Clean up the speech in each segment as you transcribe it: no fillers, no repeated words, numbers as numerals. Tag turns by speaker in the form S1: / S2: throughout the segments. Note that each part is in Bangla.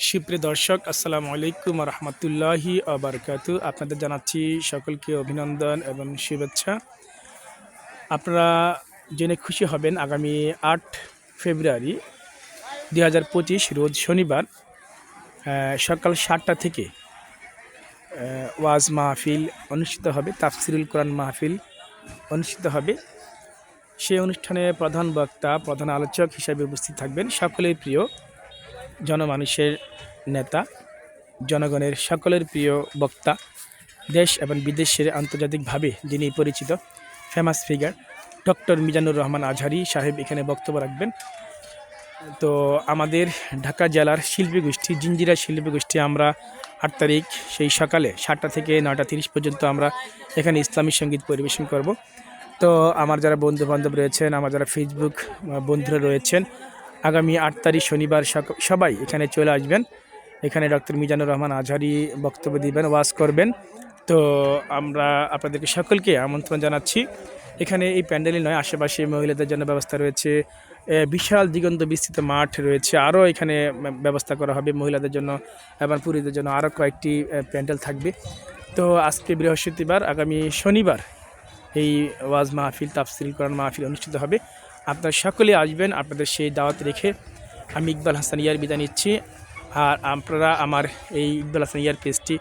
S1: সুপ্রিয় দর্শক, আসসালামু আলাইকুম ওয়া রাহমাতুল্লাহি ওয়া বারাকাতুহু। আপনাদের জানাচ্ছি সকলকে অভিনন্দন এবং শুভেচ্ছা। আপনারা জেনে খুশি হবেন, আগামী ৮ ফেব্রুয়ারি ২০২৫ রোজ শনিবার সকাল ৭টা থেকে ওয়াজ মাহফিল অনুষ্ঠিত হবে, তাফসিরুল কোরআন মাহফিল অনুষ্ঠিত হবে। সেই অনুষ্ঠানে প্রধান বক্তা, প্রধান আলোচক হিসেবে উপস্থিত থাকবেন সকলের প্রিয় জনমানুষের নেতা, জনগণের সকলের প্রিয় বক্তা, দেশ এবং বিদেশের আন্তর্জাতিকভাবে যিনি পরিচিত famous figure doctor Mizanur Rahman Azhari সাহেব এখানে বক্তব্য রাখবেন। তো আমাদের ঢাকা জেলার শিল্পী গোষ্ঠী, জিঞ্জিরা শিল্পী গোষ্ঠী, আমরা ৮ তারিখ সেই সকালে ৭টা থেকে ৯টা ৩০ পর্যন্ত আমরা এখানে ইসলামী সঙ্গীত পরিবেশন করব। তো আমার যারা বন্ধুবান্ধব রয়েছেন, আমার যারা ফেসবুক বন্ধুরা রয়েছেন, আগামী ৮ তারিখ শনিবার সবাই এখানে চলে আসবেন। এখানে ডক্টর মিজানুর রহমান আজহারি বক্তব্য দিবেন, ওয়াজ করবেন। তো আমরা আপনাদেরকে সকলকে আমন্ত্রণ জানাচ্ছি। এখানে এই প্যান্ডেলই নয়, আশেপাশে মহিলাদের জন্য ব্যবস্থা রয়েছে, বিশাল দিগন্ত বিস্তৃত মাঠ রয়েছে, আরও এখানে ব্যবস্থা করা হবে মহিলাদের জন্য এবং পুরুষদের জন্য আরও কয়েকটি প্যান্ডেল থাকবে। তো আজকে বৃহস্পতিবার, আগামী শনিবার এই ওয়াজ মাহফিল, তাফসিরুল কোরআন মাহফিল অনুষ্ঠিত হবে। আপনারা সকলে আসবেন। আপনাদের সেই দাওয়াত রেখে আমি ইকবাল হাসান ইয়ার বিদায় নিচ্ছি। আর আপনারা আমার এই ইকবাল হাসান ইয়ার পেজটি,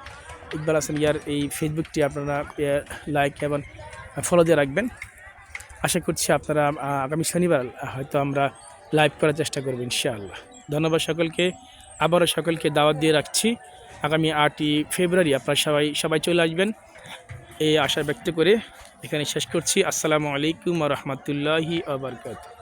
S1: ইকবাল হাসান ইয়ার এই ফেসবুকটি আপনারা লাইক এবং ফলো দিয়ে রাখবেন। আশা করছি আপনারা আগামী শনিবার হয়তো আমরা লাইভ করার চেষ্টা করব ইনশাআল্লাহ। ধন্যবাদ সকলকে, আবারও সকলকে দাওয়াত দিয়ে রাখছি। আগামী ৮ই ফেব্রুয়ারি আপনারা সবাই চলে আসবেন, এই আশা ব্যক্ত করে এখানে শেষ করছি। আসসালামু আলাইকুম ওয়া রাহমাতুল্লাহি ওয়া বারাকাতুহু।